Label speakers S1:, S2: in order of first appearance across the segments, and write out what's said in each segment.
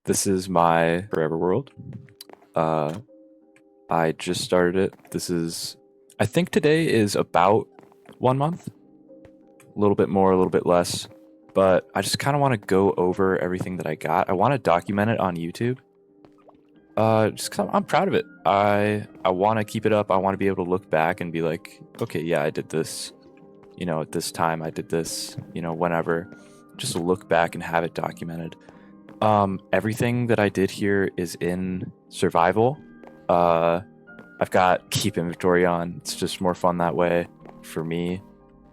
S1: This is my forever world. I just started it. I think today is about 1 month, a little bit more, a little bit less, but I just kind of want to go over everything that I got. I want to document it on YouTube. Just 'cause I'm proud of it. I want to keep it up. I want to be able to look back and be like, okay, yeah, I did this. At this time I did this. Whenever, just to look back and have it documented. Everything that I did here is in survival. I've got keep inventory on. It's just more fun that way for me.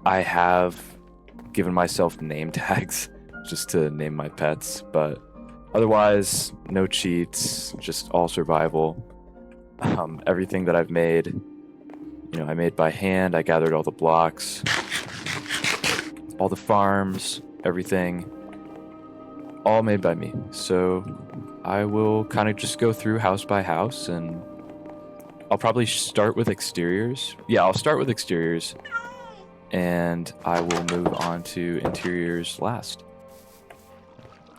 S1: I have given myself name tags just to name my pets, but otherwise, no cheats, just all survival. Everything that I've made, I made by hand. I gathered all the blocks, all the farms, everything, all made by me. So I will kind of just go through house by house, and I'll probably start with exteriors. Yeah, I'll start with exteriors, and I will move on to interiors last.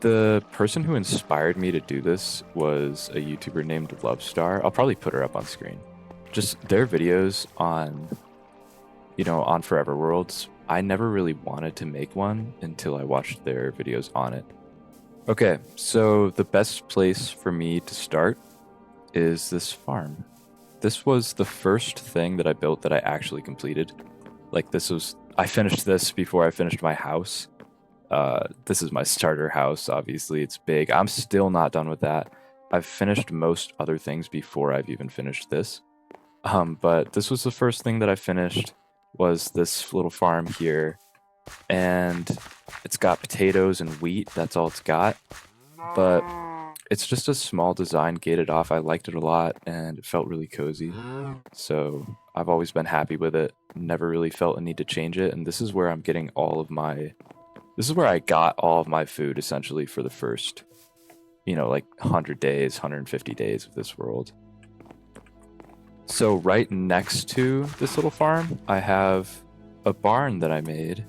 S1: The person who inspired me to do this was a YouTuber named Lovestar. I'll probably put her up on screen. Just their videos on Forever Worlds. I never really wanted to make one until I watched their videos on it. Okay, so the best place for me to start is this farm. This was the first thing that I built that I actually completed. I finished this before I finished my house. This is my starter house, obviously. It's big. I'm still not done with that. I've finished most other things before I've even finished this. But this was the first thing that I finished, was this little farm here. And it's got potatoes and wheat. That's all it's got. But it's just a small design gated off. I liked it a lot, and it felt really cozy. So I've always been happy with it. Never really felt a need to change it. And this is where I'm getting this is where I got all of my food, essentially, for the first, 100 days, 150 days of this world. So right next to this little farm, I have a barn that I made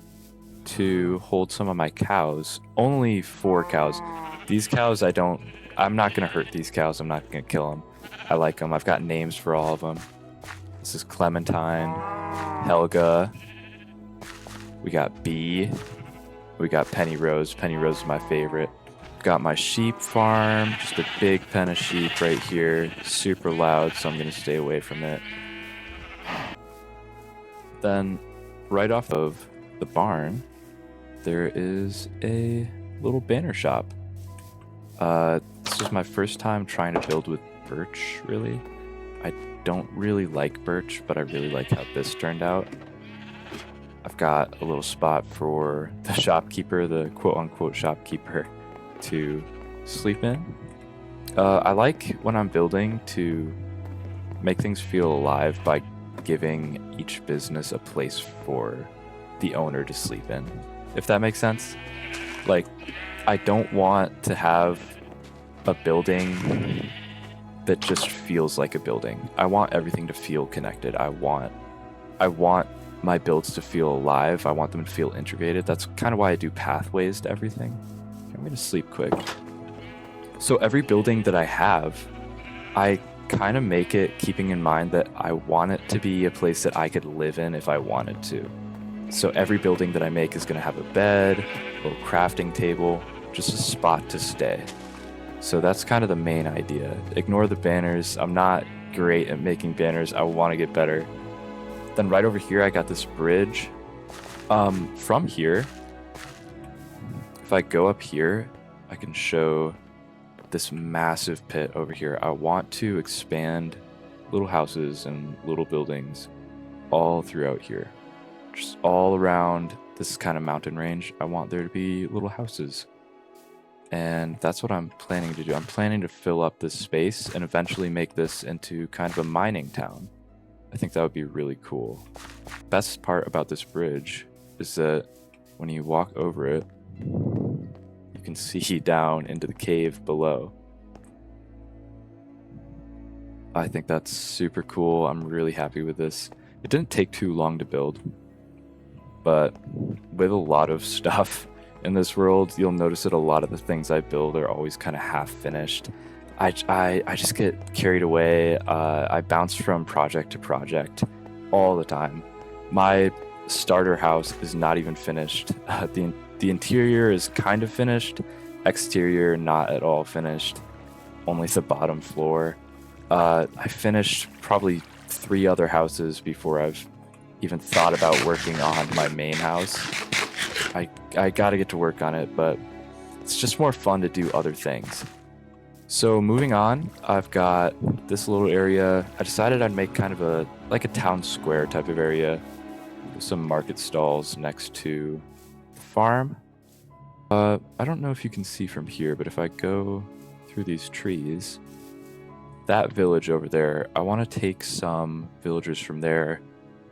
S1: to hold some of my cows. Only 4 cows. These cows, I'm not going to hurt these cows. I'm not going to kill them. I like them. I've got names for all of them. This is Clementine, Helga. We got Bee. We got Penny Rose. Penny Rose is my favorite. Got my sheep farm, just a big pen of sheep right here. Super loud, so I'm going to stay away from it. Then, right off of the barn, there is a little banner shop. This was my first time trying to build with birch, really. I don't really like birch, but I really like how this turned out. I've got a little spot for the shopkeeper, the quote-unquote shopkeeper, to sleep in. I like when I'm building to make things feel alive by giving each business a place for the owner to sleep in, if that makes sense. Like, I don't want to have a building that just feels like a building. I want everything to feel connected. I want my builds to feel alive. I want them to feel integrated. That's kind of why I do pathways to everything. I'm going to sleep quick. So every building that I have, I kind of make it keeping in mind that I want it to be a place that I could live in if I wanted to. So every building that I make is going to have a bed, a little crafting table, just a spot to stay. So that's kind of the main idea. Ignore the banners. I'm not great at making banners. I want to get better. Then right over here, I got this bridge. From here, if I go up here, I can show this massive pit over here. I want to expand little houses and little buildings all throughout here. Just all around this kind of mountain range, I want there to be little houses. And that's what I'm planning to do. I'm planning to fill up this space and eventually make this into kind of a mining town. I think that would be really cool. Best part about this bridge is that when you walk over it, you can see down into the cave below. I think that's super cool. I'm really happy with this. It didn't take too long to build, but with a lot of stuff, in this world. You'll notice that a lot of the things I build are always kind of half finished. I just get carried away. I bounce from project to project all the time. My starter house is not even finished. The interior is kind of finished. Exterior not at all finished. Only the bottom floor. I finished probably 3 other houses before I've even thought about working on my main house. I gotta get to work on it, but it's just more fun to do other things. So moving on, I've got this little area. I decided I'd make kind of a town square type of area with some market stalls next to the farm. I don't know if you can see from here, but if I go through these trees, that village over there, I want to take some villagers from there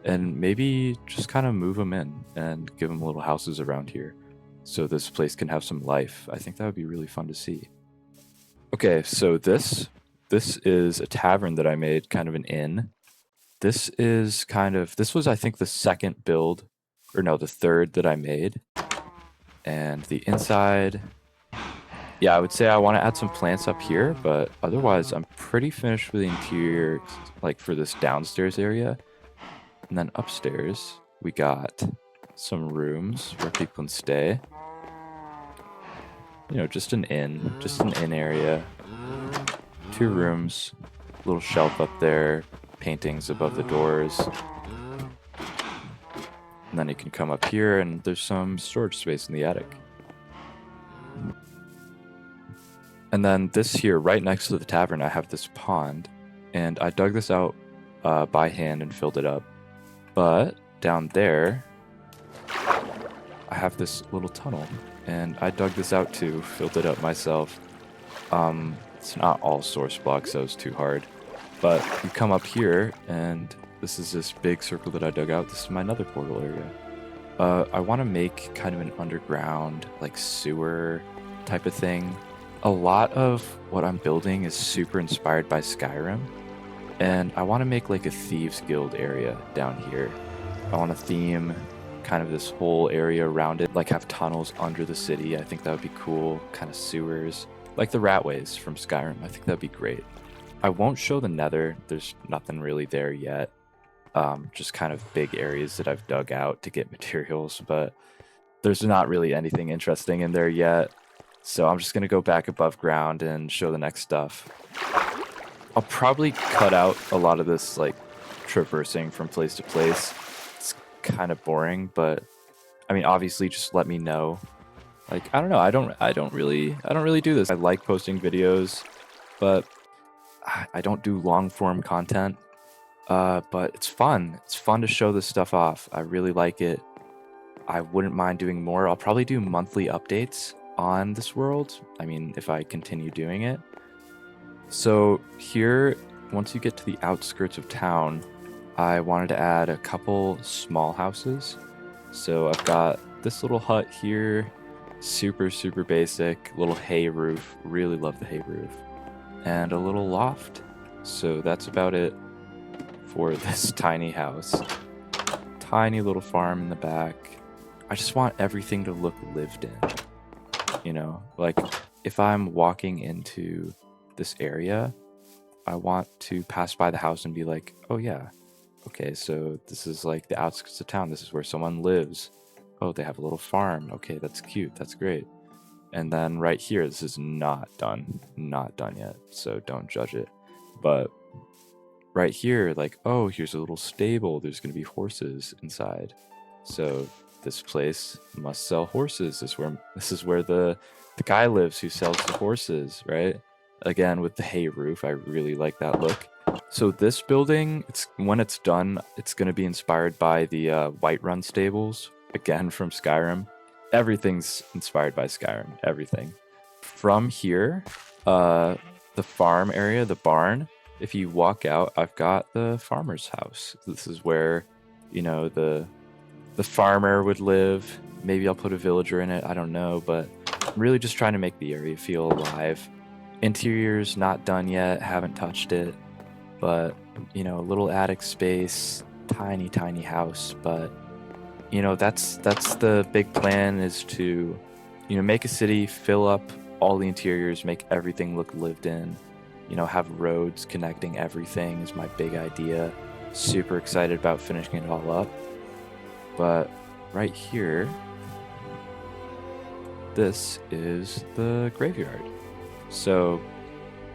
S1: and maybe just kind of move them in and give them little houses around here so this place can have some life. I think that would be really fun to see. Okay, so this is a tavern that I made, kind of an inn. This was I think the second build, or no, the third that I made. And the inside, yeah, I would say I want to add some plants up here, but otherwise I'm pretty finished with the interior, like for this downstairs area. And then upstairs, we got some rooms where people can stay. You know, just an inn area. 2 rooms, little shelf up there, paintings above the doors. And then you can come up here and there's some storage space in the attic. And then this here, right next to the tavern, I have this pond. And I dug this out by hand and filled it up. But down there, I have this little tunnel. And I dug this out too, filled it up myself. It's not all source blocks, so it's too hard. But you come up here, and this is this big circle that I dug out. This is my nether portal area. I want to make kind of an underground, like sewer type of thing. A lot of what I'm building is super inspired by Skyrim. And I want to make like a Thieves Guild area down here. I want to theme kind of this whole area around it, like have tunnels under the city. I think that would be cool. Kind of sewers, like the Ratways from Skyrim. I think that'd be great. I won't show the Nether. There's nothing really there yet. Just kind of big areas that I've dug out to get materials, but there's not really anything interesting in there yet. So I'm just gonna go back above ground and show the next stuff. I'll probably cut out a lot of this like traversing from place to place. It's kind of boring, but I mean, obviously just let me know. Like, I don't know, I don't really do this. I like posting videos, but I don't do long form content. But it's fun. It's fun to show this stuff off. I really like it. I wouldn't mind doing more. I'll probably do monthly updates on this world. I mean, if I continue doing it. So here, once you get to the outskirts of town, I wanted to add a couple small houses. So I've got this little hut here, super basic, little hay roof. Really love the hay roof. And a little loft. So that's about it for this tiny house. Tiny little farm in the back. I just want everything to look lived in. You know, like if I'm walking into this area, I want to pass by the house and be like, oh yeah, okay, so this is like the outskirts of town. This is where someone lives. Oh, they have a little farm. Okay, that's cute. That's great. And then right here, this is not done yet, so don't judge it. But right here, like, oh, here's a little stable. There's going to be horses inside. So this place must sell horses. This is where the guy lives who sells the horses, right? Again, with the hay roof, I really like that look. So this building, when it's done, it's going to be inspired by the Whiterun stables, again from Skyrim. Everything's inspired by Skyrim, everything. From here, the farm area, the barn, if you walk out, I've got the farmer's house. This is where, you know, the farmer would live. Maybe I'll put a villager in it, I don't know, but I'm really just trying to make the area feel alive. Interior's not done yet, haven't touched it, but, you know, a little attic space, tiny house, but, you know, that's the big plan, is to make a city, fill up all the interiors, make everything look lived in, have roads connecting everything is my big idea. Super excited about finishing it all up. But right here, this is the graveyard. So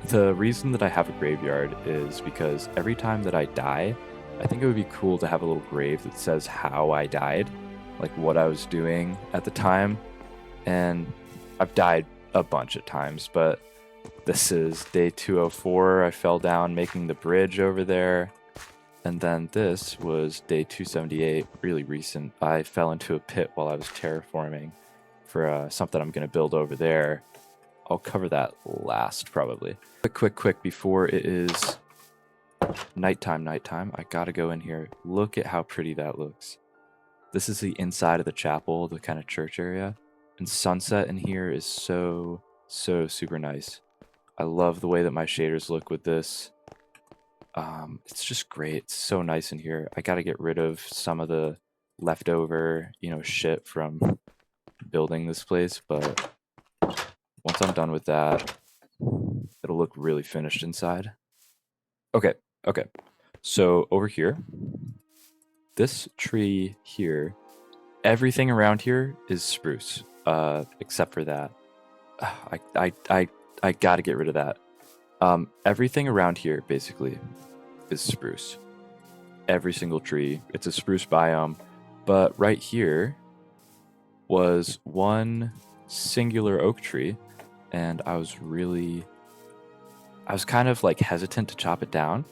S1: the reason that I have a graveyard is because every time that I die, I think it would be cool to have a little grave that says how I died, like what I was doing at the time. And I've died a bunch of times, but this is day 204. I fell down making the bridge over there. And then this was day 278, really recent. I fell into a pit while I was terraforming for something I'm going to build over there. I'll cover that last, probably. Quick, before it is nighttime, I gotta go in here. Look at how pretty that looks. This is the inside of the chapel, the kind of church area. And sunset in here is so super nice. I love the way that my shaders look with this. It's just great. It's so nice in here. I gotta get rid of some of the leftover, shit from building this place, but once I'm done with that, it'll look really finished inside. Okay. So over here, this tree here, everything around here is spruce, except for that. I gotta get rid of that. Everything around here basically is spruce. Every single tree. It's a spruce biome, but right here was one singular oak tree, and I was kind of like hesitant to chop it down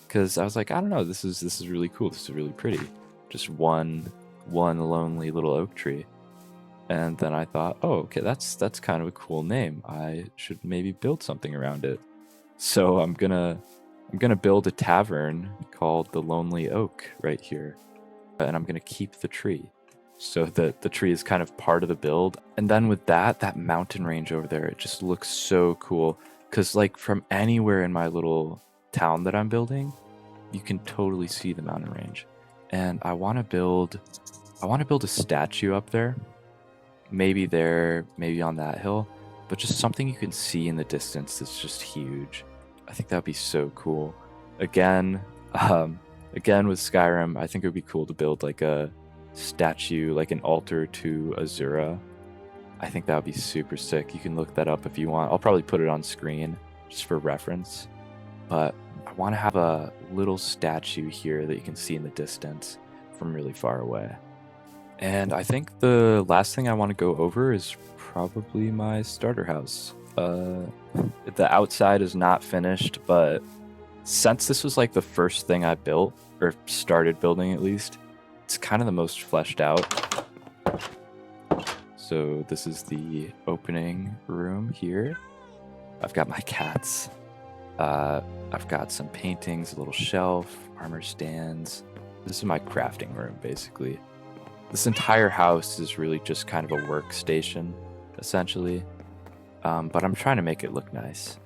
S1: because I was like, I don't know, this is really cool. This is really pretty. Just one lonely little oak tree. And then I thought, oh, okay, that's kind of a cool name. I should maybe build something around it. So I'm gonna build a tavern called the Lonely Oak right here, and I'm gonna keep the tree. So the tree is kind of part of the build. And then with that mountain range over there, it just looks so cool. Because like from anywhere in my little town that I'm building, you can totally see the mountain range. And I want to build a statue up there. Maybe there, maybe on that hill. But just something you can see in the distance that's just huge. I think that would be so cool. Again with Skyrim, I think it would be cool to build like a statue, like an altar to Azura. I think that would be super sick. You can look that up if you want. I'll probably put it on screen just for reference. But I want to have a little statue here that you can see in the distance from really far away. And I think the last thing I want to go over is probably my starter house. The outside is not finished, but since this was like the first thing I built, or started building at least, it's kind of the most fleshed out. So this is the opening room here. I've got my cats. I've got some paintings, a little shelf, armor stands. This is my crafting room, basically. This entire house is really just kind of a workstation, essentially. But I'm trying to make it look nice.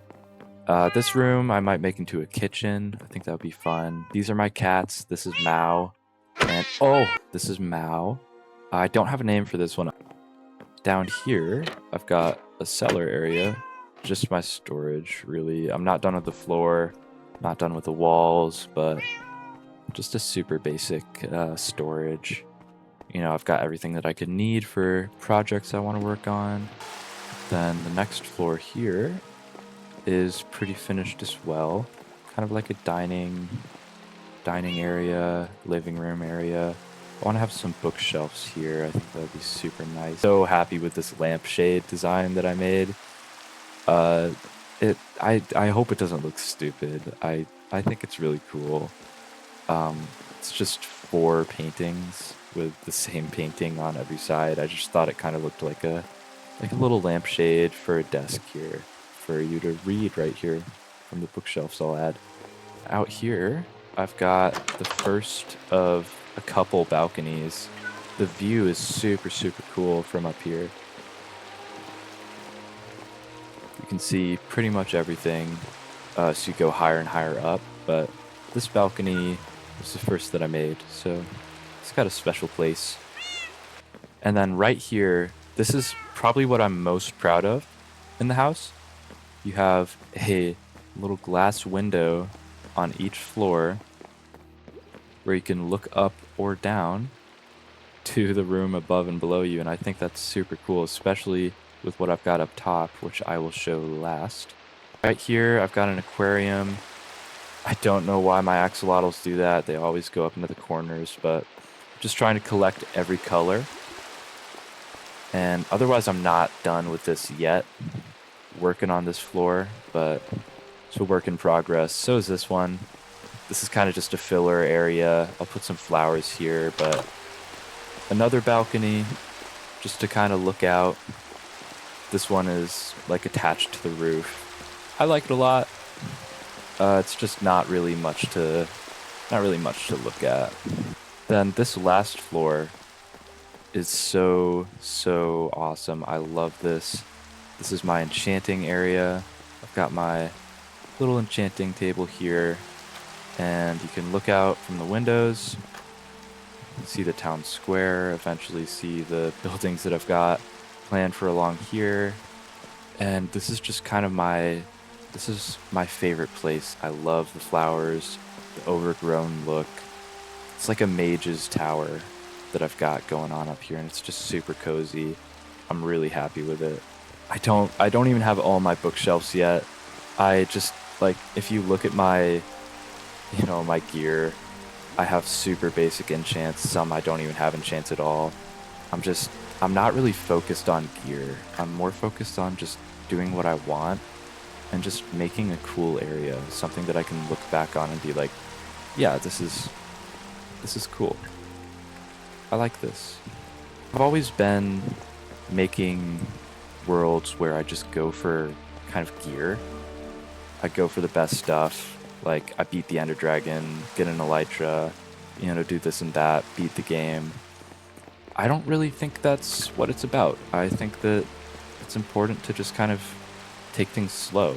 S1: This room I might make into a kitchen. I think that would be fun. These are my cats. This is Mao. And this is Mao. I don't have a name for this one. Down here, I've got a cellar area. Just my storage, really. I'm not done with the floor, not done with the walls, but just a super basic storage. I've got everything that I could need for projects I want to work on. Then the next floor here is pretty finished as well. Kind of like a dining area, living room area. I want to have some bookshelves here. I think that would be super nice. So happy with this lampshade design that I made. I hope it doesn't look stupid. I think it's really cool. It's just 4 paintings with the same painting on every side. I just thought it kind of looked like a little lampshade for a desk here for you to read right here from the bookshelves I'll add. Out here, I've got the first of a couple balconies. The view is super cool from up here. You can see pretty much everything, so you go higher and higher up, but this balcony was the first that I made, so it's got a special place. And then right here, this is probably what I'm most proud of in the house. You have a little glass window on each floor where you can look up or down to the room above and below you, and I think that's super cool, especially with what I've got up top, which I will show last. Right here, I've got an aquarium. I don't know why my axolotls do that. They always go up into the corners, but just trying to collect every color. And otherwise, I'm not done with this yet. Working on this floor, but it's a work in progress. So is this one. This is kind of just a filler area. I'll put some flowers here, but another balcony just to kind of look out. This one is like attached to the roof. I like it a lot. It's just not really much to look at. Then this last floor is so awesome. I love this. This is my enchanting area. I've got my little enchanting table here, and you can look out from the windows, see the town square, eventually see the buildings that I've got planned for along here. And this is just kind of my favorite place. I love the flowers, the overgrown look. It's like a mage's tower that I've got going on up here, and it's just super cozy. I'm really happy with it. I don't even have all my bookshelves yet. I just, like, if you look at my, my gear, I have super basic enchants. Some I don't even have enchants at all. I'm not really focused on gear. I'm more focused on just doing what I want and just making a cool area, something that I can look back on and be like, yeah, this is cool. I like this. I've always been making worlds where I just go for kind of gear. I go for the best stuff. Like, I beat the Ender Dragon, get an Elytra, do this and that, beat the game. I don't really think that's what it's about. I think that it's important to just kind of take things slow.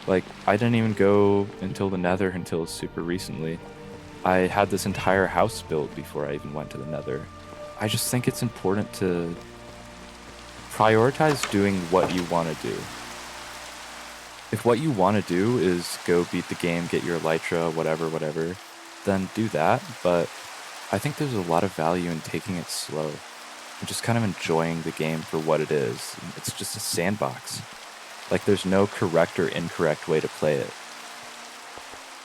S1: Like, I didn't even go until the Nether until super recently. I had this entire house built before I even went to the Nether. I just think it's important to prioritize doing what you want to do. If what you want to do is go beat the game, get your Elytra, whatever, then do that. But I think there's a lot of value in taking it slow and just kind of enjoying the game for what it is. It's just a sandbox. Like, there's no correct or incorrect way to play it.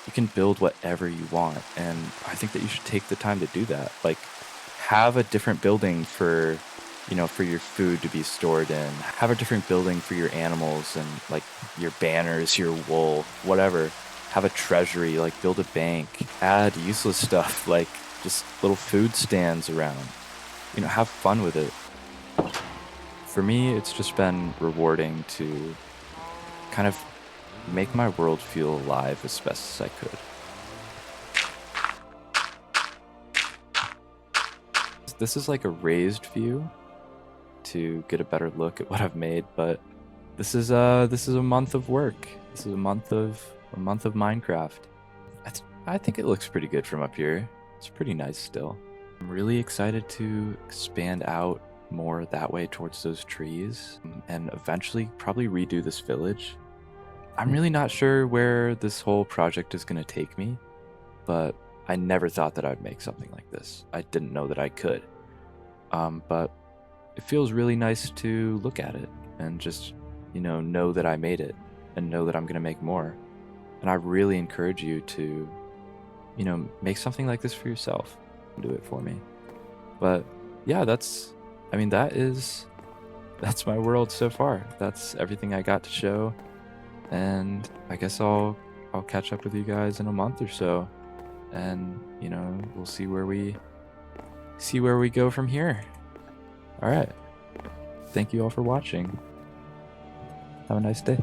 S1: You can build whatever you want, and I think that you should take the time to do that. Like, have a different building for your food to be stored in. Have a different building for your animals and, like, your banners, your wool, whatever. Have a treasury, like, build a bank. Add useless stuff, like just little food stands around. Have fun with it. For me, it's just been rewarding to kind of make my world feel alive as best as I could. This is like a raised view to get a better look at what I've made, but this is a month of work. This is a month of Minecraft. I think it looks pretty good from up here. It's pretty nice still. I'm really excited to expand out more that way towards those trees and eventually probably redo this village. I'm really not sure where this whole project is going to take me, but I never thought that I'd make something like this. I didn't know that I could. But it feels really nice to look at it and just, know that I made it and know that I'm going to make more. And I really encourage you to, make something like this for yourself. Do it for me. But yeah, that's my world so far. That's everything I got to show. And I guess I'll catch up with you guys in a month or so. And, we'll see where we go from here. All right. Thank you all for watching. Have a nice day.